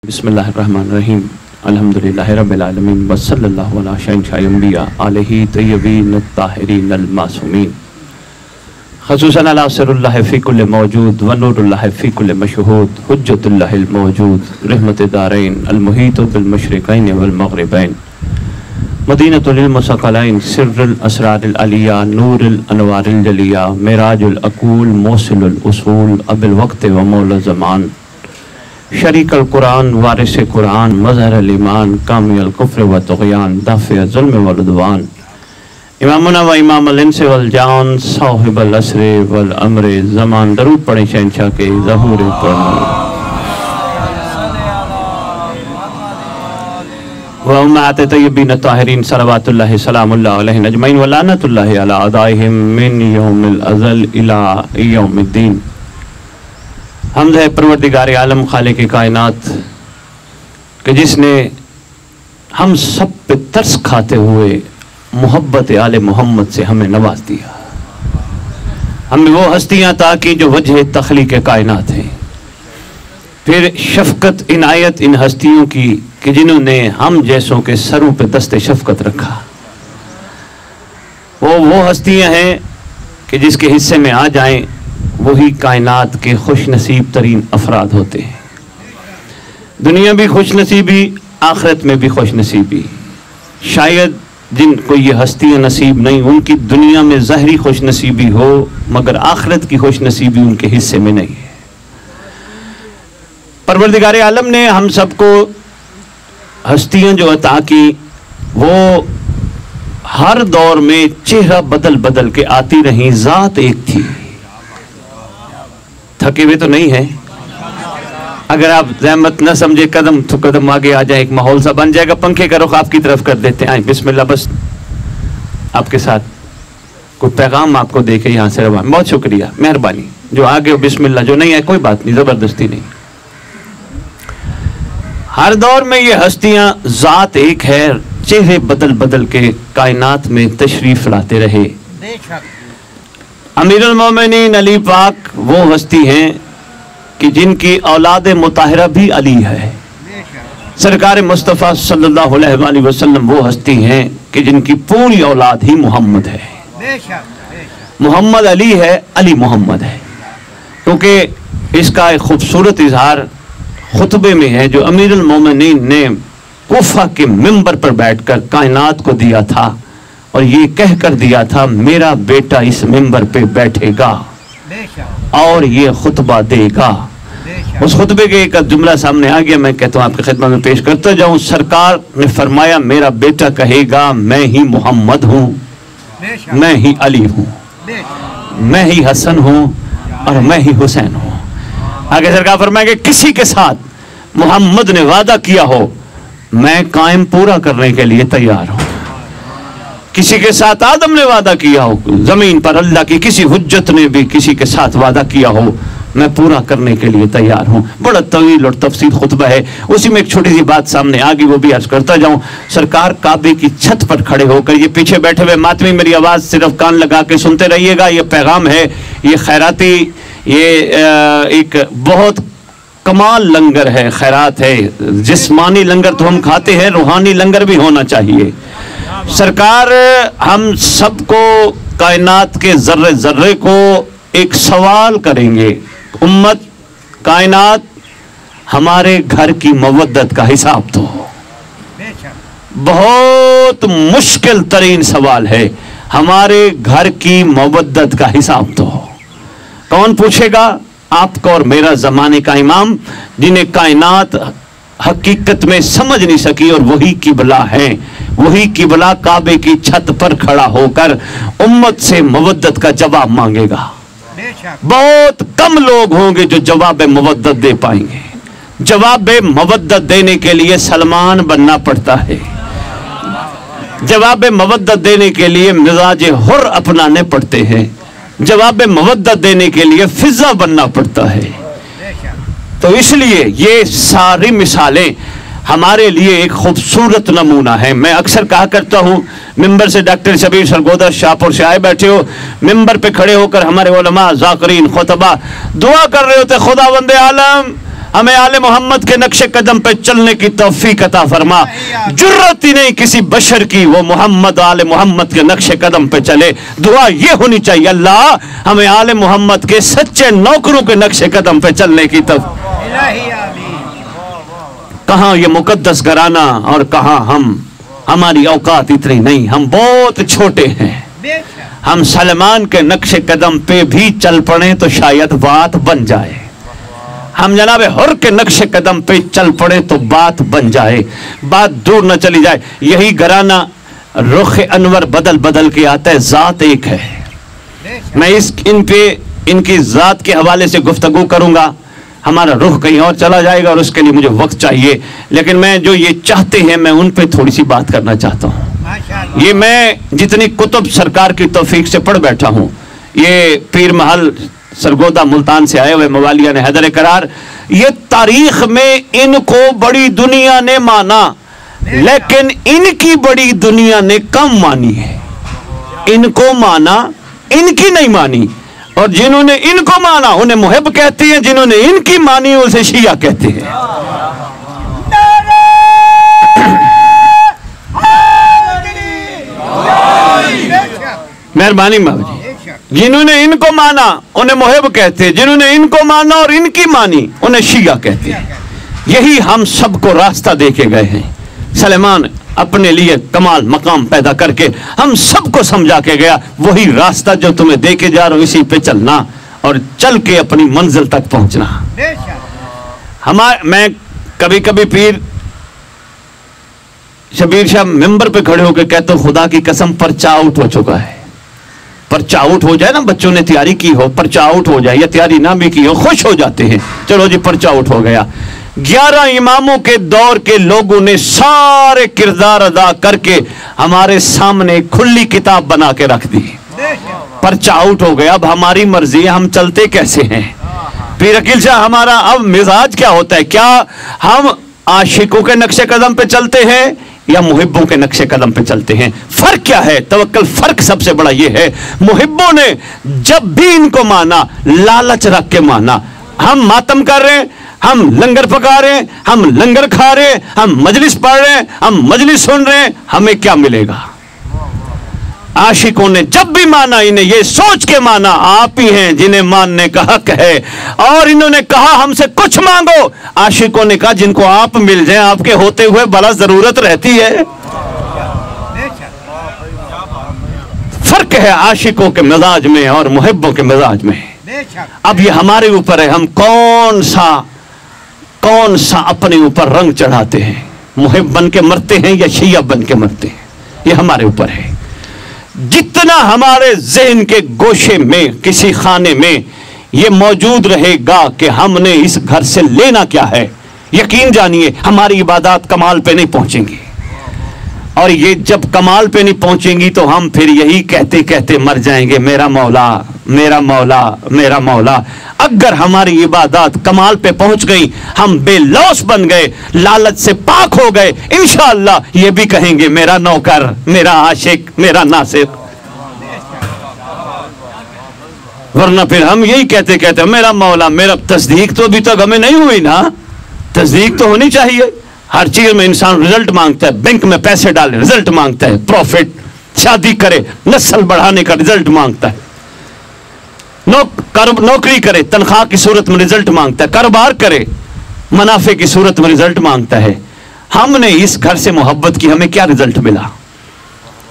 बिस्मिल्लाहिर्रहमानिर्रहीम अल्हम्दुलिल्लाहि रब्बिल आलमीन वसल्लल्लाहु अला शय्यिदिल अंबिया अलैहि तय्यबीन ताहिरीन अल मासूमीन खसूसन अला सिरुल्लाहि फी कुल्लि मौजूद व नूरुल्लाहि फी कुल्लि मशहूद हुज्जतुल्लाहिल मौजूद रहमतुद दारैन अल मुहीत बिल मशरिकैन वल मग़रिबैन मदीनतुल मुसक़लैन सिर्रुल असरारिल अलिया नूरुल अनवारिल जलिया मिराजुल अक़ूल मौसिलुल उसूल अबिल वक्त व मौला ज़मान शरीकल कुरान वारिस कुरान मज़हरुल ईमान कामिल कुफ्र व तुग़यान दाफ़िअ ज़ुल्म व उद्वान इमामुना व इमामुल इंस वल जान साहिबुल असर वल अम्र ज़मान। दरूद पढ़े शहंशाह के ज़हूर पर व उम्महात तय्यबीन ताहिरीन सलवातुल्लाहि सलामुल्लाहि अलैहिम अजमईन व लानतुल्लाहि अला अदाइहिम मिन यौमिल अज़ल इला यौमिद्दीन। हमद है परवरदिगार आलम खालिक कायनात कि जिसने हम सब पे तरस खाते हुए मोहब्बत आले मोहम्मद से हमें नवाज दिया। हमें वो हस्तियाँ ताकि जो वजह तख्लीक कायनात हैं, फिर शफकत इनायत इन हस्तियों की कि जिन्होंने हम जैसों के सरों पे दस्ते शफकत रखा। वो हस्तियाँ हैं कि जिसके हिस्से में आ जाएं वही कायनात के खुश नसीब तरीन अफराद होते हैं। दुनिया भी खुश नसीबी, आखिरत में भी खुश नसीबी। शायद जिनको ये हस्तियाँ नसीब नहीं, उनकी दुनिया में ज़ाहिरी खुश नसीबी हो मगर आखिरत की खुश नसीबी उनके हिस्से में नहीं है। परवरदिगार आलम ने हम सबको हस्तियाँ जो अता की वो हर दौर में चेहरा बदल बदल के आती रही, ज़ात एक थी। थके हुए तो नहीं है। अगर आप ज़हमत न समझे कदम तो कदम आगे आ जाए, एक माहौल सा बन जाएगा। पंखे का रुख आपकी तरफ कर देते हैं। बिस्मिल्लाह। बस आपके साथ कोई पैगाम आपको देखे यहाँ से रवाना। बहुत शुक्रिया, मेहरबानी। जो आगे हो बिस्मिल्लाह, जो नहीं है कोई बात नहीं, ज़बरदस्ती नहीं। हर दौर में ये हस्तियाँ ज़ात एक है, चेहरे बदल बदल के कायनात में तशरीफ लाते रहे। अमीरुल मोमिनीन अली पाक वो हस्ती हैं कि जिनकी औलाद मुताहिरा भी अली है। सरकार मुस्तफ़ा सल्लल्लाहु अलैहि वसल्लम वो हस्ती हैं कि जिनकी पूरी औलाद ही मोहम्मद है। मोहम्मद अली है, अली मोहम्मद है। क्योंकि इसका एक खूबसूरत इजहार खुतबे में है जो अमीरुल मोमिनीन ने कूफा के मिंबर पर बैठकर कायनात को दिया था, और ये कह कर दिया था मेरा बेटा इस मिंबर पे बैठेगा और ये खुतबा देगा। उस खुतबे के एक जुमला सामने आ गया, मैं कहता हूँ आपकी खिदमत में पेश करता जाऊँ। सरकार ने फरमाया मेरा बेटा कहेगा मैं ही मोहम्मद हूँ, मैं ही अली हूँ, मैं ही हसन हूँ और मैं ही हुसैन हूँ। आगे सरकार फरमाएंगे किसी के साथ मोहम्मद ने वादा किया हो मैं कायम पूरा करने के लिए तैयार हूँ। किसी के साथ आदम ने वादा किया हो जमीन पर, अल्लाह की किसी हुज्जत ने भी किसी के साथ वादा किया हो, मैं पूरा करने के लिए तैयार हूँ। बड़ा तवील और तफसील खुतबा है, उसी में एक छोटी सी बात सामने आ गई, वो भी अर्ज करता जाऊँ। सरकार काबे की छत पर खड़े होकर, ये पीछे बैठे हुए मातमी मेरी आवाज़ सिर्फ कान लगा के सुनते रहिएगा, ये पैगाम है, ये खैराती, ये एक बहुत कमाल लंगर है, खैरात है। जिस्मानी लंगर तो हम खाते हैं, रूहानी लंगर भी होना चाहिए। सरकार हम सबको कायनात के जर्रे जर्रे को एक सवाल करेंगे, उम्मत कायनात हमारे घर की मवद्दत का हिसाब दो। बहुत मुश्किल तरीन सवाल है, हमारे घर की मवद्दत का हिसाब दो। कौन पूछेगा? आपका और मेरा जमाने का इमाम, जिन्हें कायनात हकीकत में समझ नहीं सकी, और वही किबला है। वही किबला काबे की छत पर खड़ा होकर उम्मत से मवद्दत का जवाब मांगेगा। बहुत कम लोग होंगे जो जवाब मवद्दत दे पाएंगे। जवाब मवद्दत देने के लिए सलमान बनना पड़ता है। जवाब मवद्दत देने के लिए मिजाज हुर अपनाने पड़ते हैं। जवाब मवद्दत देने के लिए फिजा बनना पड़ता है। तो इसलिए ये सारी मिसालें हमारे लिए एक खूबसूरत नमूना है। मैं अक्सर कहा करता हूँ, मिंबर से डॉक्टर शबीर सरगोदा शाहपुर से आए बैठे हो, मिंबर पे खड़े होकर हमारे उलमा, ज़ाकिरीन, खुतबा दुआ कर रहे होते, खुदावंदे आलम हमें आले मोहम्मद के नक्शे कदम पे चलने की तौफीक अता फरमा। जुर्रत ही नहीं किसी बशर की, वो मोहम्मद आले मोहम्मद के नक्शे कदम पे चले। दुआ ये होनी चाहिए, अल्लाह हमें आले मोहम्मद के सच्चे नौकरों के नक्शे कदम पे चलने की कहाँ ये मुकद्दस घराना और कहाँ हमारी औकात इतनी नहीं, हम बहुत छोटे हैं। हम सलमान के नक्शे कदम पे भी चल पड़े तो शायद बात बन जाए, हम जनाब हुर के नक्शे कदम पे चल पड़े तो बात बन जाए, बात दूर न चली जाए। यही घराना रुख अनवर बदल बदल के आता है, जात एक है। मैं इनकी जात के हवाले से गुफ्तगू करूंगा, हमारा रुख कहीं और चला जाएगा और उसके लिए मुझे वक्त चाहिए, लेकिन मैं जो ये चाहते हैं मैं उन पे थोड़ी सी बात करना चाहता हूँ। ये मैं जितनी कुतुब सरकार की तौफीक से पढ़ बैठा हूँ, ये पीर महल सरगोदा मुल्तान से आए हुए मवालिया ने हैदर करार, ये तारीख में इनको बड़ी दुनिया ने माना, लेकिन इनकी बड़ी दुनिया ने कम मानी है। इनको माना, इनकी नहीं मानी, और जिन्होंने इनको माना उन्हें मुहिब कहते हैं, जिन्होंने इनकी मानी उसे शिया कहते हैं। मेहरबानी बाबू जी, जिन्होंने इनको माना उन्हें मुहिब कहते हैं, जिन्होंने इनको माना और इनकी मानी उन्हें शिया कहते हैं। यही हम सबको रास्ता दे के गए हैं। सलेमान अपने लिए कमाल मकाम पैदा करके हम सबको समझा के गया, वही रास्ता जो तुम्हें दे के जा रहा हूं, इसी पे चलना और चल के अपनी मंजिल तक पहुंचना। मैं कभी कभी पीर शबीर शाह मिंबर पे खड़े होकर कहते हो, खुदा की कसम पर्चा आउट हो चुका है। पर्चा आउट हो जाए ना, बच्चों ने तैयारी की हो, पर्चा आउट हो जाए या तैयारी ना भी की हो, खुश हो जाते हैं, चलो जी पर्चा आउट हो गया। 11 इमामों के दौर के लोगों ने सारे किरदार अदा करके हमारे सामने खुली किताब बना के रख दी। पर्चा आउट हो गया, अब हमारी मर्जी है, हम चलते कैसे हैं। पीर अकील शाह, हमारा अब मिजाज क्या होता है? क्या हम आशिकों के नक्शे कदम पे चलते हैं या मुहिब्बों के नक्शे कदम पे चलते हैं? फर्क क्या है? तवक्कल फर्क सबसे बड़ा ये है, मुहिब्बों ने जब भी इनको माना लालच रख के माना। हम मातम कर रहे हैं, हम लंगर पका रहे हैं, हम लंगर खा रहे हैं, हम मजलिस पढ़ रहे हैं, हम मजलिस सुन रहे हैं, हमें क्या मिलेगा? आशिकों ने जब भी माना, इन्हें ये सोच के माना आप ही हैं जिन्हें मानने का हक है, और इन्होंने कहा हमसे कुछ मांगो। आशिकों ने कहा जिनको आप मिल जाएं, आपके होते हुए बड़ा जरूरत रहती है। फर्क है आशिकों के मिजाज में और मुहिब्बों के मिजाज में। अब ये हमारे ऊपर है, हम कौन सा अपने ऊपर रंग चढ़ाते हैं, मुहिब बन के मरते हैं या शिया बन के मरते हैं, ये हमारे ऊपर है। जितना हमारे ज़हन के गोशे में किसी खाने में ये मौजूद रहेगा कि हमने इस घर से लेना क्या है, यकीन जानिए हमारी इबादत कमाल पे नहीं पहुंचेंगी। और ये जब कमाल पे नहीं पहुंचेंगी तो हम फिर यही कहते कहते मर जाएंगे, मेरा मौला मेरा मौला मेरा मौला। अगर हमारी इबादत कमाल पे पहुंच गई, हम बेलौस बन गए, लालच से पाक हो गए, इंशाअल्लाह ये भी कहेंगे मेरा नौकर, मेरा आशिक, मेरा नासिर। वरना फिर हम यही कहते कहते मेरा मौला मेरा। तस्दीक तो अभी तक हमें नहीं हुई ना, तस्दीक तो होनी चाहिए। हर चीज में इंसान रिजल्ट मांगता है, बैंक में पैसे डाले रिजल्ट मांगता है, प्रॉफिट, शादी करे नस्ल बढ़ाने का रिजल्ट मांगता है, नौकरी करे तनख्वाह की सूरत में रिजल्ट मांगता है, कारोबार करे मुनाफे की सूरत में रिजल्ट मांगता है। हमने इस घर से मोहब्बत की, हमें क्या रिजल्ट मिला?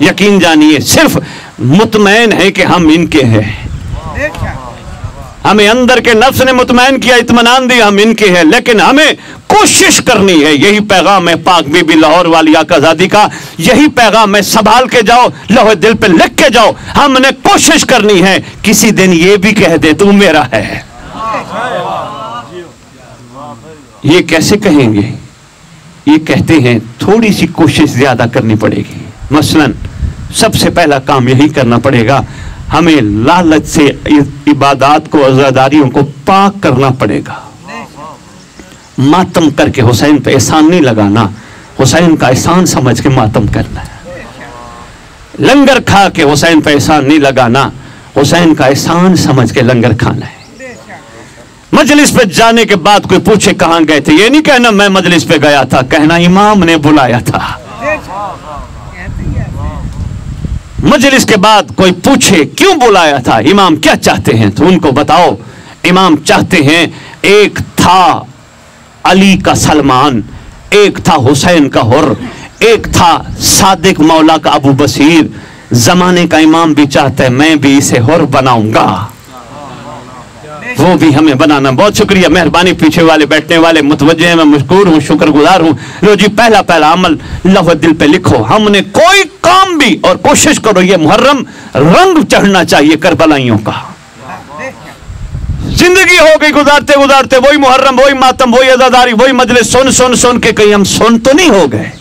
यकीन जानिए सिर्फ मुतमैन है कि हम इनके हैं। हमें अंदर के नफ्स ने मुतमैन किया, इत्मीनान दिया हम इनके हैं, लेकिन हमें कोशिश करनी है। यही पैगाम है पाक बीबी लाहौर वाली आकाजादी का, यही पैगाम है, संभाल के जाओ, लोहे दिल पे लिख के जाओ। हमने कोशिश करनी है किसी दिन ये भी कह दे तू मेरा है। ये कैसे कहेंगे? ये कहते हैं थोड़ी सी कोशिश ज्यादा करनी पड़ेगी। मसलन सबसे पहला काम यही करना पड़ेगा, हमें लालच से इबादत को, अज़ादारियों को पाक करना पड़ेगा। मातम करके हुसैन पे एहसान नहीं लगाना, हुसैन का एहसान समझ के मातम करना है। लंगर खा के हुसैन पे एहसान नहीं लगाना, हुसैन का एहसान समझ के लंगर खाना है। मजलिस पे जाने के बाद कोई पूछे कहां गए थे, ये नहीं कहना मैं मजलिस पे गया था, कहना इमाम ने बुलाया था। मजलिस के बाद कोई पूछे क्यों बुलाया था, इमाम क्या चाहते हैं, तो उनको बताओ इमाम चाहते हैं, एक था अली का सलमान, एक था हुसैन का हुर, एक था सादिक मौला का अबू बसीर। जमाने का इमाम भी चाहता है मैं भी इसे हुर बनाऊंगा, वो भी हमें बनाना। बहुत शुक्रिया, मेहरबानी, पीछे वाले बैठने वाले मुतवज्जे हैं, मैं मशकूर हूँ, शुक्रगुजार हूँ। लो जी, पहला पहला अमल लौह दिल पे लिखो, हमने कोई काम भी, और कोशिश करो ये मुहर्रम रंग चढ़ना चाहिए करबलाइयों का। जिंदगी हो गई गुजारते गुजारते वही मुहर्रम, वही मातम, वही अज़ादारी, वही मजलिस सुन सुन सुन के कहीं हम सुन तो नहीं हो गए।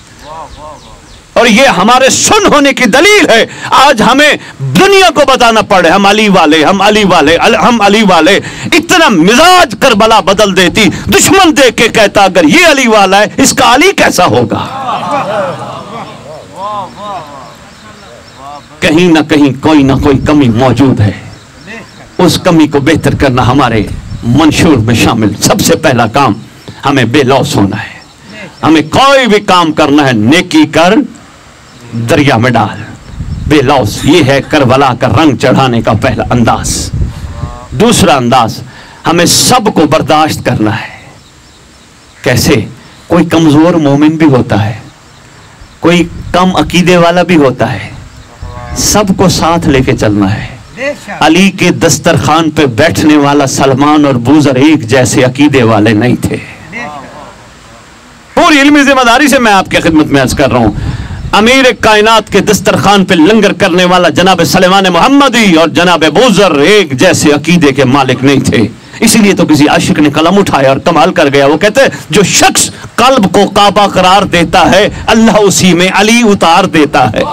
और ये हमारे सुन होने की दलील है। आज हमें दुनिया को बताना पड़े हम अली वाले, हम अली वाले, हम अली वाले। इतना मिजाज करबला बदल देती, दुश्मन देख के कहता अगर ये अली वाला है इसका अली कैसा होगा। कहीं ना कहीं कोई ना कोई कमी मौजूद है, उस कमी को बेहतर करना हमारे मंशूर में शामिल। सबसे पहला काम हमें बेलौस होना है। हमें कोई भी काम करना है, नेकी कर दरिया में डाल, बेलौस। ये है करबला का रंग चढ़ाने का पहला अंदाज। दूसरा अंदाज, हमें सबको बर्दाश्त करना है। कैसे? कोई कमजोर मोमिन भी होता है, कोई कम अकीदे वाला भी होता है, सबको साथ लेके चलना है। अली के दस्तरखान पे बैठने वाला सलमान और बूजर एक जैसे अकीदे वाले नहीं थे। पूरी इल्मी जिम्मेदारी से मैं आपके खिदमत में अर्ज कर रहा हूं, अमीर कायनात के दस्तरखान पे लंगर करने वाला जनाब सलेमान मोहम्मदी और जनाब बूजर एक जैसे अकीदे के मालिक नहीं थे। इसीलिए तो किसी आशिक ने कलम उठाया और कमाल कर गया। वो कहते हैं जो शख्स कल्ब को काबा करार देता है अल्लाह उसी में अली उतार देता है।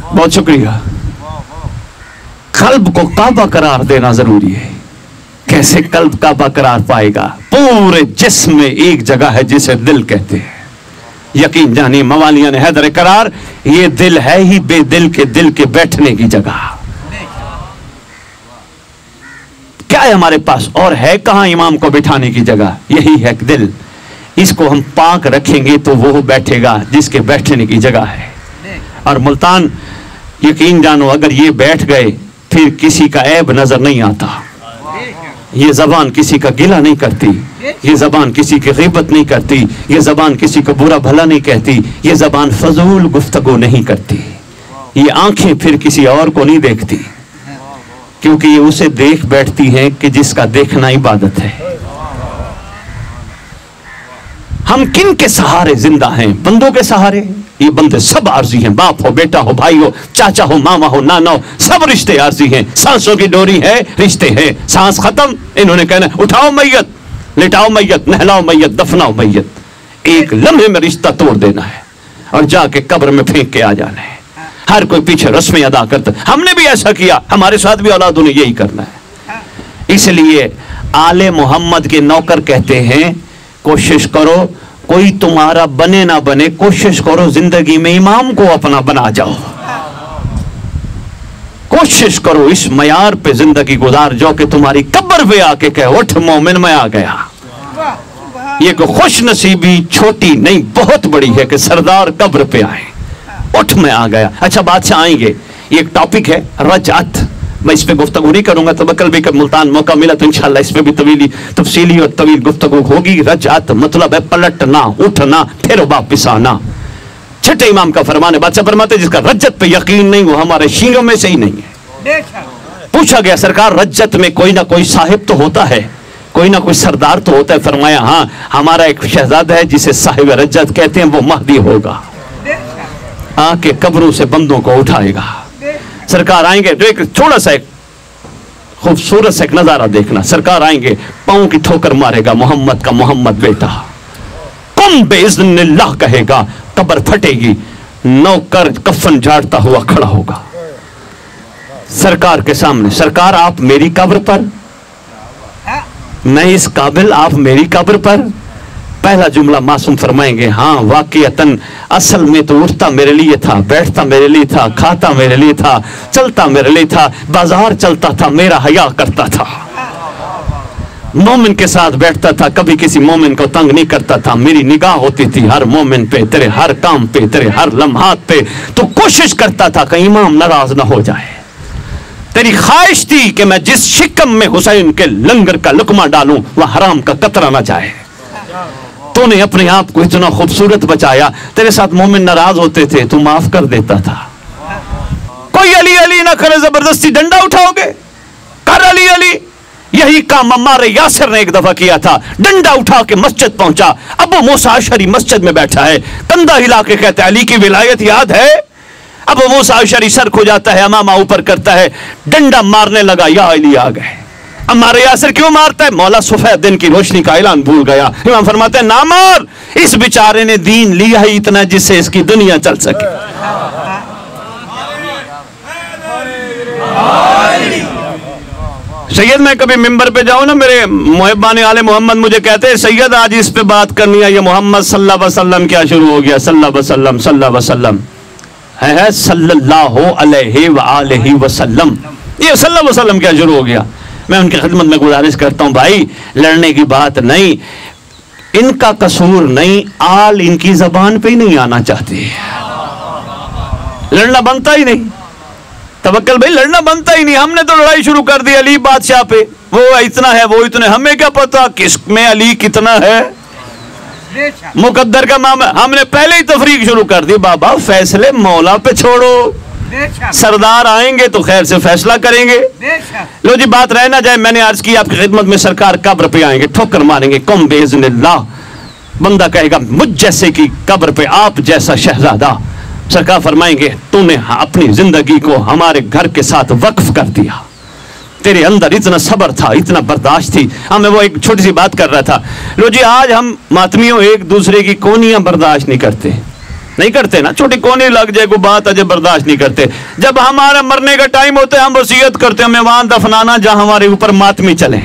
बहुत शुक्रिया। कल्ब को काबा करार देना जरूरी है। कैसे कल्ब काबा करार पाएगा? पूरे जिस्म में एक जगह है जिसे दिल कहते हैं। यकीन जानिए मवालिया ने हैदर करार, ये दिल है ही बेदिल के दिल के बैठने की जगह। क्या है हमारे पास और है कहां इमाम को बिठाने की जगह? यही है दिल। इसको हम पाक रखेंगे तो वो बैठेगा जिसके बैठने की जगह है। और मुल्तान यकीन जानो अगर ये बैठ गए फिर किसी का ऐब नजर नहीं आता। ये जबान किसी का गिला नहीं करती, ये जबान किसी की ग़ीबत नहीं करती, ये जबान किसी को बुरा भला नहीं कहती, ये जबान फजूल गुफ्तगू नहीं करती। ये आंखें फिर किसी और को नहीं देखती, क्योंकि ये उसे देख बैठती हैं कि जिसका देखना इबादत है। हम किन के सहारे जिंदा हैं? बंदों के सहारे। ये बंदे सब आर्जी हैं, बाप हो, बेटा हो, भाई हो, चाचा हो, मामा हो, नाना हो, सब रिश्ते आर्जी हैं। सांसों की डोरी है, रिश्ते हैं। सांस खत्म, इन्होंने कहना उठाओ मैयत, लिटाओ मैयत, नहलाओ मैयत, दफनाओ मैयत। एक लम्हे में रिश्ता तोड़ देना है और जाके कब्र में फेंक के आ जाना है। हर कोई पीछे रस्में अदा करता। हमने भी ऐसा किया, हमारे साथ भी औलादों ने यही करना है। इसलिए आले मोहम्मद के नौकर कहते हैं कोशिश करो कोई तुम्हारा बने ना बने, कोशिश करो जिंदगी में इमाम को अपना बना जाओ। कोशिश करो इस मयार पे जिंदगी गुजार जाओ कि तुम्हारी कब्र पे आके कहे उठ मोमिन मैं आ गया। ये कोई खुश नसीबी छोटी नहीं बहुत बड़ी है कि सरदार कब्र पे आए, उठ मैं आ गया। अच्छा बादशाह आएंगे, ये एक टॉपिक है रजअत। मैं इस पे गुफ्तगू नहीं करूंगा, तो कल भी मुल्तान मौका मिला तो इंशाल्लाह इस पे भी तफसीली और तवील गुफ्तगू होगी। रजअत मतलब है पलटना, उठना, फिर वापिस आना। छठे इमाम का फरमान है, बादशाह फरमाते जिसका रज्जत पे यकीन नहीं वो हमारे शीरों में से ही नहीं है। पूछा गया सरकार रज्जत में कोई ना कोई साहिब तो होता है, कोई ना कोई सरदार तो होता है? फरमाया हाँ, हमारा एक शहजादा है जिसे साहिब रज्जत कहते हैं, वो महदी होगा, आके कब्रों से बंदों को उठाएगा। सरकार आएंगे तो एक थोड़ा सा एक खूबसूरत सा एक नजारा देखना। सरकार आएंगे, पांव की ठोकर मारेगा मोहम्मद का मोहम्मद बेटा, कुम बेइज़्निल्लाह कहेगा, कब्र फटेगी, नौकर कफन झाड़ता हुआ खड़ा होगा सरकार के सामने। सरकार आप मेरी कब्र पर, मैं इस काबिल, आप मेरी कब्र पर। पहला जुमला मासूम फरमाएंगे, हाँ वाकईतन असल में तो उठता मेरे लिए था, बैठता मेरे लिए था, खाता मेरे लिए था, चलता मेरे लिए था, बाजार चलता था, मेरा हया करता था, मोमिन के साथ बैठता था, कभी किसी मोमिन को तंग नहीं करता था, मेरी निगाह होती थी हर मोमिन पे, तेरे हर काम पे, तेरे हर लम्हात पे, तो कोशिश करता था कि इमाम नाराज ना हो जाए। तेरी ख्वाहिश थी कि मैं जिस शिकम में हुसैन के लंगर का लुकमा डालूं वह हराम का कतरा ना जाए। तूने अपने आप को इतना खूबसूरत बचाया, तेरे साथ मोमिन नाराज होते थे, तू माफ कर देता था। कोई अली अली ना करे, जबरदस्ती डंडा उठाओगे, कर अली अली। यही काम अम्मार यासिर ने एक दफा किया था, डंडा उठा के मस्जिद पहुंचा, अबू मूसा अशरी मस्जिद में बैठा है, कंधा हिला के कहते अली की विलायत याद है। अबू मूसा अशरी सर खो जाता है, अमामा ऊपर करता है, डंडा मारने लगा, या अली आ गए। अम्मार यासिर क्यों मारता है? मौला सफेद दिन की रोशनी का ऐलान भूल गया। इमाम फरमाते हैं ना मार, इस बेचारे ने दीन लिया ही इतना जिससे इसकी दुनिया चल सके। सैयद मैं कभी मिंबर पे जाऊं ना, मेरे मुहब्बाने आले मोहम्मद मुझे कहते हैं सैयद आज इस पे बात करनी है, ये मोहम्मद सल्लल्लाहु अलैहि वसल्लम क्या शुरू हो गया, सल्लल्लाहु अलैहि वसल्लम सल्लल्लाहु अलैहि वसल्लम है सल्लल्लाहु अलैहि वसल्लम, ये सल्लल्लाहु अलैहि वसल्लम क्या शुरू हो गया। मैं उनकी खिदमत में गुजारिश करता हूं भाई, लड़ने की बात नहीं, इनका कसूर नहीं, आल इनकी जबान पे ही नहीं आना चाहते, लड़ना बनता ही नहीं। तवक्कल भाई, लड़ना बनता ही नहीं। हमने तो लड़ाई शुरू कर दी अली बादशाह पे, वो इतना है, वो इतने, हमें क्या पता किस में अली कितना है, मुकद्दर का मामला। हमने पहले ही तफरीक शुरू कर दी, बाबा फैसले मौला पे छोड़ो, सरदार आएंगे तो खैर से फैसला करेंगे। लो जी, बात रह ना जाए, मैंने अर्ज की आपकी खिदमत में, सरकार कब्र पे आएंगे, ठोकर मारेंगे, कम बेइज़्निल्लाह, बंदा कहेगा मुझ जैसे की कब्र पे आप जैसा शहजादा। सरकार फरमाएंगे तूने अपनी जिंदगी को हमारे घर के साथ वक्फ कर दिया, तेरे अंदर इतना सब्र था, इतना बर्दाश्त थी। मैं वो एक छोटी सी बात कर रहा था। लो जी, आज हम मातमियों एक दूसरे की कोनियां बर्दाश्त नहीं करते ना, छोटी कोनी लग जाए कोई बात अजय बर्दाश्त नहीं करते। जब हमारा मरने का टाइम होता है हम वसीयत करते हैं हमें वहां दफनाना जहां हमारे ऊपर मातमी चले।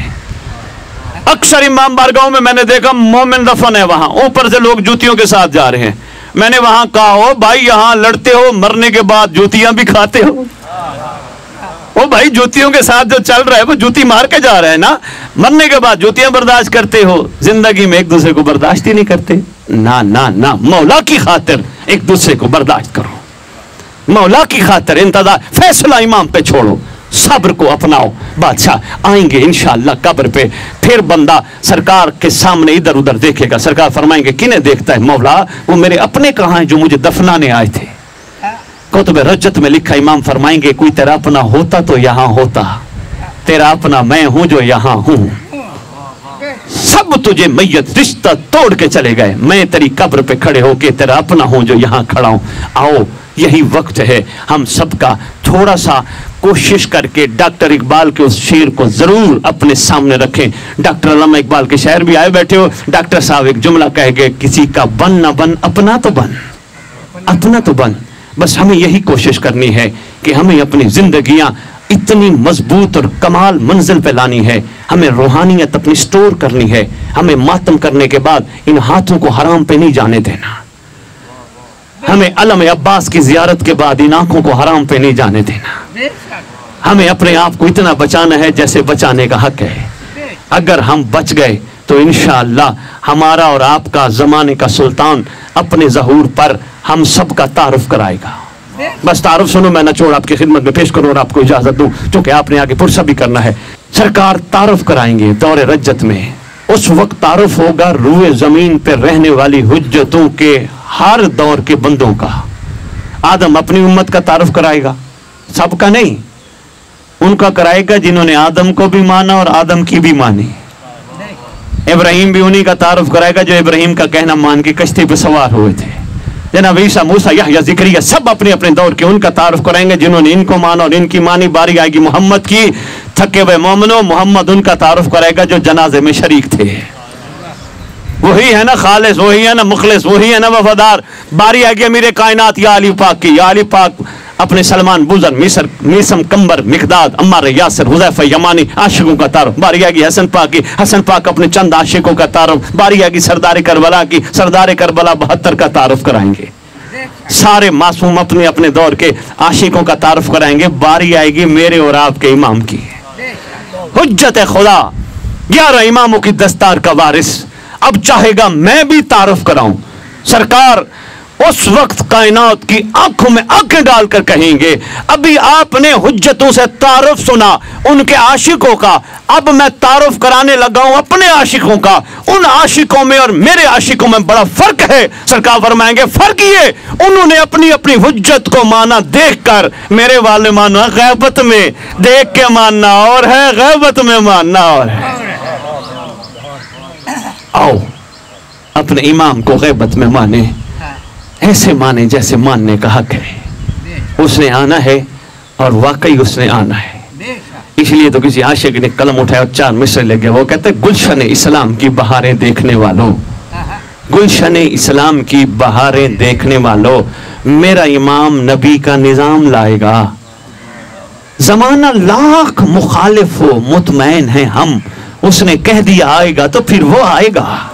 अक्सर इमाम बारगाहों में मैंने देखा मोमिन दफन है, वहां ऊपर से लोग जूतियों के साथ जा रहे हैं। मैंने वहां कहा हो भाई यहां लड़ते हो, मरने के बाद जूतियां भी खाते हो। ओ भाई, जूतियों के साथ जो चल रहा है वो जूती मार के जा रहा है ना, मरने के बाद जूतियां बर्दाश्त करते हो, जिंदगी में एक दूसरे को बर्दाश्त ही नहीं करते। ना ना ना, मौला की खातिर एक दूसरे को बर्दाश्त करो, मौला की खातिर इंतजार, फैसला इमाम पे छोड़ो, सब्र को अपनाओ। बादशाह आएंगे इंशाअल्लाह कब्र पे, फिर बंदा सरकार के सामने इधर उधर देखेगा, सरकार फरमाएंगे किन्हें देखता है? मौला वो मेरे अपने कहाँ हैं जो मुझे दफनाने आए थे। कुतुब रजत में लिखा, इमाम फरमाएंगे कोई तेरा अपना होता तो यहां होता, तेरा अपना मैं हूं जो यहां हूं। सब तुझे मैयत रिश्ता तोड़ के चले गए, मैं तेरी कब्र पे खड़े होके तेरा अपना हूं जो यहां खड़ा हूं। आओ यही वक्त है हम सबका थोड़ा सा कोशिश करके डॉक्टर इकबाल के उस शेर को जरूर अपने सामने रखें। डॉक्टर अल्लामा इकबाल के शायर भी आए बैठे हो, डॉक्टर साहब एक जुमला कह गए, किसी का बन ना बन अपना तो बन, अपना तो बन। बस हमें यही कोशिश करनी है कि हमें अपनी जिंदगियां इतनी मजबूत और कमाल मंजिल पे लानी है, हमें रूहानियत अपनी स्टोर करनी है। हमें मातम करने के बाद इन हाथों को हराम पे नहीं जाने देना, हमें अलम अब्बास की जियारत के बाद इन आंखों को हराम पे नहीं जाने देना। हमें अपने आप को इतना बचाना है जैसे बचाने का हक है। अगर हम बच गए तो इंशाअल्लाह हमारा और आपका जमाने का सुल्तान अपने ज़हूर पर हम सब का तारुफ कराएगा। बस तारुफ सुनो, मैं नचोड़ आपकी खिदमत में पेश करूं और आपको इजाजत दूं क्योंकि आपने आगे पुरसा भी करना है। सरकार तारुफ कराएंगे दौरे रज्जत में, उस वक्त तारुफ होगा रूए जमीन पर रहने वाली हुज्जतों के हर दौर के बंदों का। आदम अपनी उम्मत का तारुफ कराएगा, सबका नहीं, उनका कराएगा जिन्होंने आदम को भी माना और आदम की भी मानी। इब्राहिम भी उन्हीं का तारुफ कराएगा जो इब्राहिम का कहना मान के कश्ती पे सवार हुए थे। जनाब ईसा, मूसा, यहया, ज़िक्रिया सब अपने अपने दौर के उनका तारुफ कराएंगे जिन्होंने इनको माना और इनकी मानी। बारी आएगी मोहम्मद की, थके हुए मोमिनो, मोहम्मद उनका तारुफ कराएगा जो जनाजे में शरीक थे। वही है ना खालिस, वही है ना मुखलिस, वही है ना वफादार। बारी आएगी अमीर कायनात या अली पाक की, या अली पाक अपने सलमान बुजर मिसर मीसम कंबर मिकदाद अम्मार यासिर हुज़ैफा यमानी आशिकों का तारुफ, बारी आएगी हसन पाक की, हसन पाक अपने चंद आशिकों का तारुफ, बारी आएगी सरदार करबला की, सरदार करबला 72 का तारुफ कराएंगे। सारे मासूम अपने अपने दौर के आशिकों का तारुफ कराएंगे। बारी आएगी मेरे और आपके इमाम की, हुज्जत खुदा 11 इमामों की दस्तार का वारिस। अब चाहेगा मैं भी तारुफ कराऊं। सरकार उस वक्त कायनात की आंखों में आंखें डालकर कहेंगे, अभी आपने हुज्जतों से तारुफ सुना उनके आशिकों का, अब मैं तारुफ कराने लगा हूं अपने आशिकों का। उन आशिकों में और मेरे आशिकों में बड़ा फर्क है। सरकार फरमाएंगे फर्क ये, उन्होंने अपनी अपनी हुज्जत को माना देखकर, मेरे वाले माना गैबत में देख के मानना और है, गैबत में मानना और है। आओ अपने इमाम को गैबत में माने, ऐसे माने जैसे मानने का हक है। उसने आना है और वाकई उसने आना है। इसलिए तो किसी आशिक ने कलम उठाया और 4 मिसरे लग गया। वो कहते गुलशन इस्लाम की बहारें देखने वालों, गुलशन इस्लाम की बहारें देखने वालों, मेरा इमाम नबी का निजाम लाएगा। जमाना लाख मुखालिफ हो, मुतमैन है हम, उसने कह दिया आएगा तो फिर वो आएगा।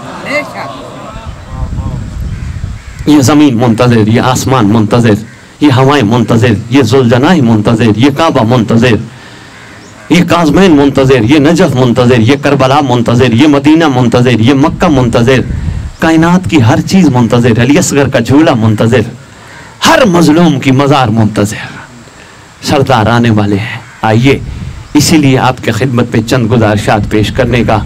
ये जमीन मुंतज़िर, ये आसमान मुंतज़िर, ये हवाएं मुंतज़िर, ये जुलजनाए मुंतज़िर, ये काबा मुंतज़िर, ये काज़मैन मुंतज़िर, ये नजफ मुंतज़िर, ये करबला मुंतज़िर, ये मदीना मुंतज़िर, ये मक्का मुंतज़िर, कायनात की हर चीज मुंतज़िर, अली असगर का झूला मुंतज़िर, हर मजलूम की मज़ार मुंतज़िर। सरदार आने वाले हैं। आइए, इसीलिए आपके खिदमत में चंद गुजारिशात पेश करने का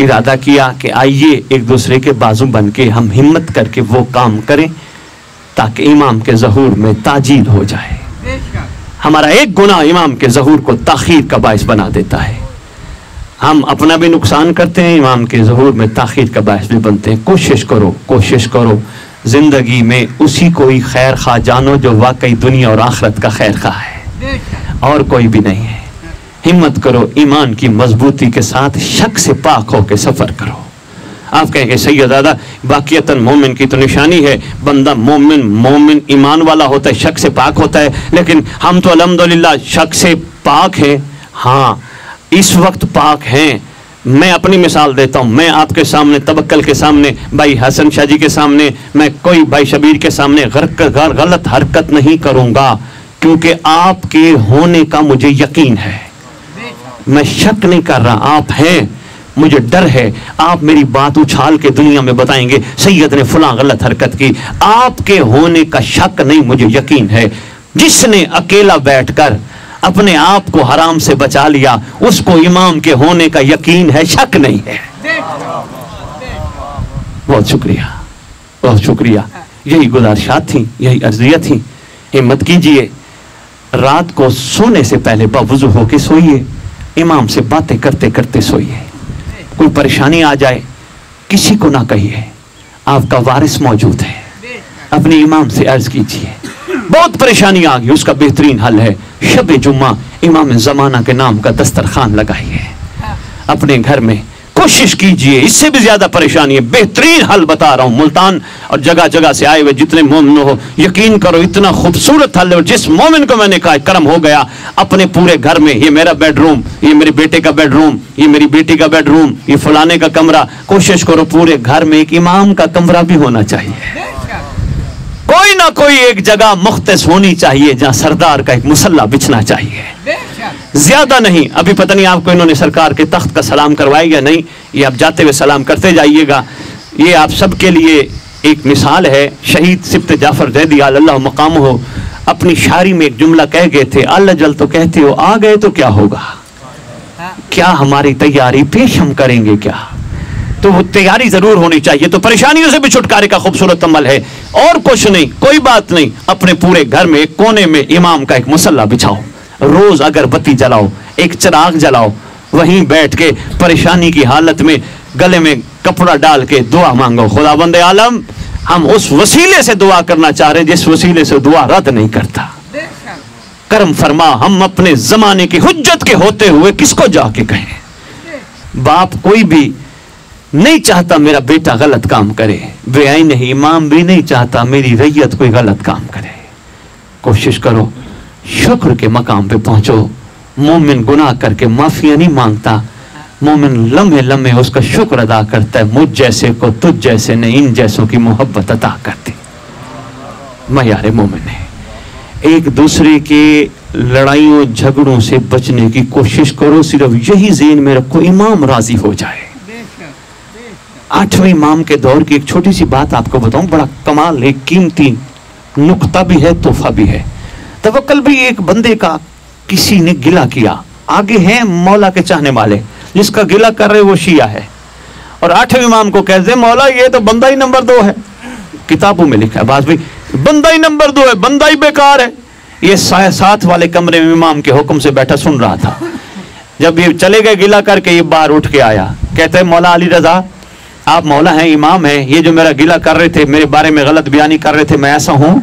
इरादा किया कि आइए एक दूसरे के बाजू बन के हम हिम्मत करके वो काम करें ताकि इमाम के ज़हूर में ताजील हो जाए। हमारा एक गुनाह इमाम के ज़हूर को ताखीर का बाइस बना देता है। हम अपना भी नुकसान करते हैं, इमाम के ज़हूर में ताखीर का बाइस भी बनते हैं। कोशिश करो जिंदगी में उसी को ही खैर खा जानो जो वाकई दुनिया और आखिरत का खैर खा है, और कोई भी नहीं है। हिम्मत करो, ईमान की मजबूती के साथ शक से पाक होकर सफर करो। आप कहेंगे सैयद दादा बाकियतन मोमिन की तो निशानी है, बंदा मोमिन ईमान वाला होता है, शक से पाक होता है, लेकिन हम तो अल्हम्दुलिल्लाह शक से पाक हैं। हाँ, इस वक्त पाक हैं। मैं अपनी मिसाल देता हूँ, मैं आपके सामने तवक्कल के सामने, भाई हसन शाह जी के सामने, मैं कोई भाई शबीर के सामने गलत हरकत नहीं करूँगा, क्योंकि आपके होने का मुझे यकीन है। मैं शक नहीं कर रहा, आप हैं, मुझे डर है आप मेरी बात उछाल के दुनिया में बताएंगे सैयद ने फलां गलत हरकत की। आपके होने का शक नहीं, मुझे यकीन है। जिसने अकेला बैठकर अपने आप को हराम से बचा लिया उसको इमाम के होने का यकीन है, शक नहीं है। बहुत शुक्रिया। यही गुजारिशात थी, यही अर्जियां थी। हिम्मत कीजिए, रात को सोने से पहले बावुज़ू होके सोइए, इमाम से बातें करते करते सोइए। कोई परेशानी आ जाए किसी को ना कहिए, आपका वारिस मौजूद है, अपने इमाम से अर्ज कीजिए। बहुत परेशानी आ गई, उसका बेहतरीन हल है शब जुम्मा इमाम ज़माना के नाम का दस्तरखान लगाइए अपने घर में। कोशिश कीजिए, इससे भी ज्यादा परेशानी है, बेहतरीन हल बता रहा हूं। मुल्तान और जगह जगह से आए हुए जितने मोमिन हो, यकीन करो इतना खूबसूरत हल है। जिस मोमिन को मैंने कहा करम हो गया, अपने पूरे घर में, ये मेरा बेडरूम, ये मेरे बेटे का बेडरूम, ये मेरी बेटी का बेडरूम, ये फलाने का कमरा, कोशिश करो पूरे घर में एक इमाम का कमरा भी होना चाहिए। कोई ना कोई एक जगह मुख्तस होनी चाहिए जहां सरदार का एक मुसल्ला बिछना चाहिए, ज्यादा नहीं। अभी पता नहीं आपको इन्होंने सरकार के तख्त का सलाम करवाया या नहीं, ये आप जाते हुए सलाम करते जाइएगा। ये आप सबके लिए एक मिसाल है। शहीद सिब्त जाफर ज़ैदी अल्लाह मकाम हो, अपनी शायरी में एक जुमला कह गए थे, अल्लाह जल तो कहते हो, आ गए तो क्या होगा, क्या हमारी तैयारी पेश हम करेंगे क्या। तो वो तैयारी जरूर होनी चाहिए। तो परेशानियों से भी छुटकारे का खूबसूरत अमल है, और कुछ नहीं, कोई बात नहीं। अपने पूरे घर में एक कोने में इमाम का एक मुसल्ला बिछाओ, रोज अगरबत्ती जलाओ, एक चिराग जलाओ, वहीं बैठ के परेशानी की हालत में गले में कपड़ा डाल के दुआ मांगो। खुदाबंद आलम, हम उस वसीले से दुआ करना चाह रहे हैं जिस वसीले से दुआ रद्द नहीं करता। करम फरमा, हम अपने जमाने की हुज्जत के होते हुए किसको जाके कहें। बाप कोई भी नहीं चाहता मेरा बेटा गलत काम करे, बेआई नहीं, इमाम भी नहीं चाहता मेरी रैयत कोई गलत काम करे। कोशिश करो, शुक्र के मकाम पे पहुंचो। मोमिन गुनाह करके माफिया नहीं मांगता, मोमिन लम्हे लम्हे उसका शुक्र अदा करता है। मुझ जैसे को तुझ जैसे ने इन जैसों की मोहब्बत अदा करती। मयारे मोमिन है। एक दूसरे के लड़ाइयों झगड़ों से बचने की कोशिश करो, सिर्फ यही ज़हन में रखो, इमाम राजी हो जाए। 8वें इमाम के दौर की एक छोटी सी बात आपको बताऊं, बड़ा कमाल है, कीमती नुक्ता भी है, तोहफा भी है। तवक्कल भी एक बंदे का किसी ने गिला किया। आगे हैं मौला के चाहने वाले, जिसका गिला कर रहे वो शिया है, और 8वें इमाम को कहते हैं मौला ये तो बंदा ही नंबर 2 है। किताबों में लिखा है बात भी, बंदा ही नंबर 2 है, बंदा ही बेकार है। ये साथ वाले कमरे में इमाम के हुक्म से बैठा सुन रहा था। जब ये चले गए गिला करके, ये बाहर उठ के आया, कहते हैं मौला अली रजा, आप मौला हैं, इमाम हैं, ये जो मेरा गिला कर रहे थे, मेरे बारे में गलत बयानी कर रहे थे, मैं ऐसा हूं?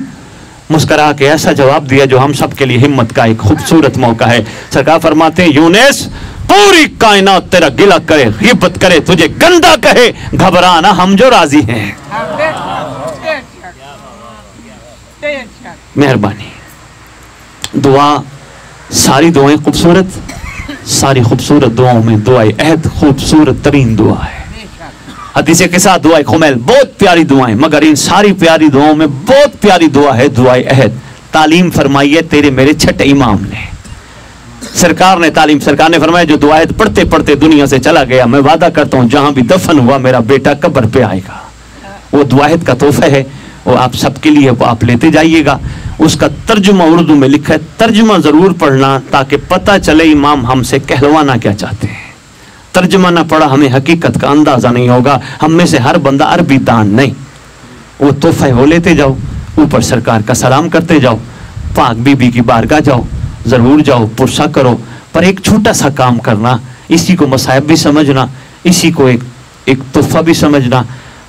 मुस्करा के ऐसा जवाब दिया जो हम सब के लिए हिम्मत का एक खूबसूरत मौका है। सरकार फरमाते हैं यूनुस, पूरी कायनात तेरा गिला करे, गिबत करे, तुझे गंदा कहे, घबराना, हम जो राजी हैं। मेहरबानी। दुआ, सारी दुआएं खूबसूरत, सारी खूबसूरत दुआओं में दुआए अहद खूबसूरत तरीन दुआ है। हदीस के साथ दुआए खुमैल, बहुत प्यारी दुआएं, मगर इन सारी प्यारी दुआओं में बहुत प्यारी दुआ है दुआए अहद। तालीम फरमाई है तेरे मेरे छठे इमाम ने, सरकार ने तालीम, सरकार ने फरमाया जो दुआएं पढ़ते पढ़ते दुनिया से चला गया, मैं वादा करता हूं जहां भी दफन हुआ मेरा बेटा कब्र पे आएगा। वो दुआएत का तोहफा है, वो आप सबके लिए, वो आप लेते जाइएगा। उसका तर्जुमा उर्दू में लिखा है, तर्जुमा जरूर पढ़ना ताकि पता चले इमाम हमसे कहलवाना क्या चाहते हैं। तर्जुमा ना पढ़ा हमें हकीकत का अंदाजा नहीं होगा। हम में से हर बंदा अरबी दान नहीं, वो तोहफा वो लेते जाओ, ऊपर सरकार का सलाम करते जाओ, पाक बीबी की बारगाह जाओ, जरूर जाओ, पुरसा करो, पर एक छोटा सा काम करना, इसी को मसायब भी समझना, इसी को एक तोहफा भी समझना।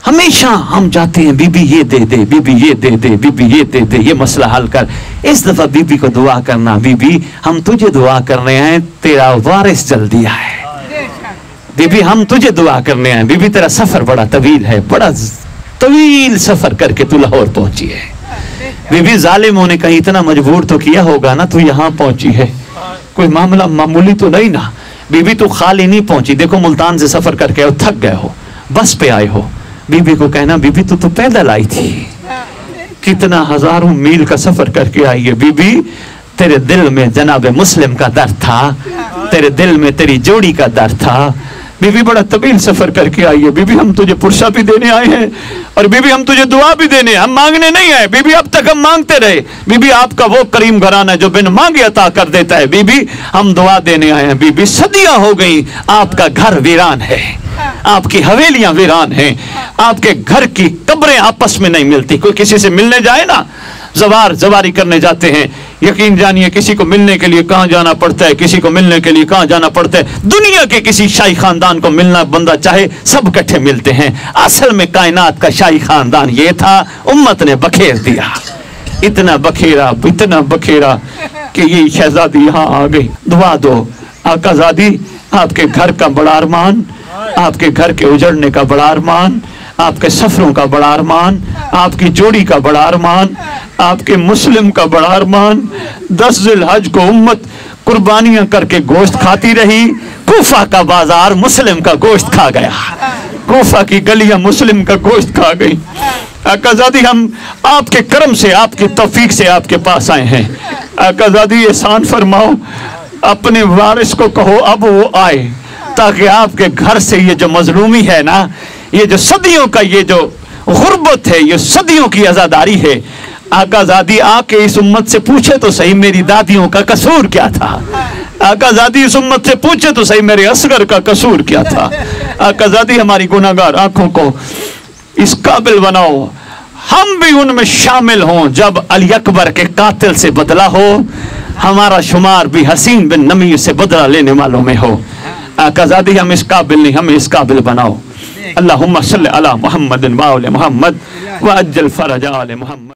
हमेशा हम जाते हैं बीबी ये दे दे, बीबी ये दे दे, बीबी ये दे दे, ये मसला हल कर। इस दफा बीबी को दुआ करना, बीबी हम तुझे दुआ करने आए, तेरा वारिस जल्दी आए। बीबी हम तुझे दुआ करने आए, बीबी तेरा सफर बड़ा तवील है, बड़ा तवील सफर करके तू लाहौर पहुंची है। बीबी जालिमों ने कहीं इतना मजबूर तो किया होगा ना, तू यहाँ पहुंची है, कोई मामला मामूली तो नहीं ना। बीबी तू खाली नहीं पहुंची, देखो मुल्तान से सफर करके थक गए हो, बस पे आए हो। बीबी को कहना बीबी तू तो पैदल आई थी, कितना हजारों मील का सफर करके आई है। बीबी तेरे दिल में जनाब मुस्लिम का दर्द था, तेरे दिल में तेरी जोड़ी का दर्द था। बीबी बड़ा तवील सफर करके आई है। बीबी हम तुझे पुरसा भी देने आए हैं, और बीबी हम तुझे दुआ भी देने, हम मांगने नहीं आए। बीबी अब तक हम मांगते रहे, बीबी आपका वो करीम घराना है जो बिन मांगे अता कर देता है। बीबी हम दुआ देने आए हैं। बीबी सदियां हो गई आपका घर वीरान है, आपकी हवेलियां वीरान हैं, आपके घर की कब्रें आपस में नहीं मिलती। कोई किसी से मिलने जाए ना, जवारी करने जाते हैं, यकीन जानिए किसी को मिलने के लिए कहां जाना पड़ता है, किसी को मिलने के लिए कहां जाना पड़ता है। दुनिया के किसी शाही खानदान को मिलना बंदा चाहे, सब इकट्ठे मिलते हैं। असल में कायनात का शाही खानदान ये था, उम्मत ने बखेर दिया, इतना बखेरा कि ये शहजादी यहाँ आ गई। दुआ दो आकाजादी, आपके घर का बड़ा अरमान, आपके घर के उजड़ने का बड़ा अरमान, आपके सफरों का बड़ा अरमान, आपकी जोड़ी का बड़ा अरमान, आपके मुस्लिम का बड़ा अरमान। 10 ज़िलहज को उम्मत कुर्बानियां करके गोश्त खाती रही, कूफा का बाजार मुस्लिम का गोश्त खा गया, कूफा की गलियां मुस्लिम का गोश्त खा गई। आकाजादी हम आपके करम से, आपकी तौफीक से आपके पास आए हैं। आकाजादी एहसान फरमाओ, अपने वारिस को कहो अब वो आए, ताकि आपके घर से ये जो मजलूमी है ना, ये जो सदियों का ये जो गुर्बत है, ये सदियों की आजादारी है, आकाजादी आके इस उम्मत से पूछे तो सही मेरी दादियों का कसूर क्या था। आकाजादी इस उम्मत से पूछे तो सही मेरे असगर का कसूर क्या था। आकाजादी हमारी गुनाहगार आंखों को इस काबिल बनाओ, हम भी उनमें शामिल हों जब अली अकबर के कातिल से बदला हो, हमारा शुमार भी हसीन बिन नमी से बदला लेने वालों में हो। आकाजादी हम इस काबिल नहीं, हमें इस काबिल बनाओ। अल्लाहुम्मा सल्ली अला मुहम्मदिन व आले मुहम्मद व अज्जल फरज आले मुहम्मद।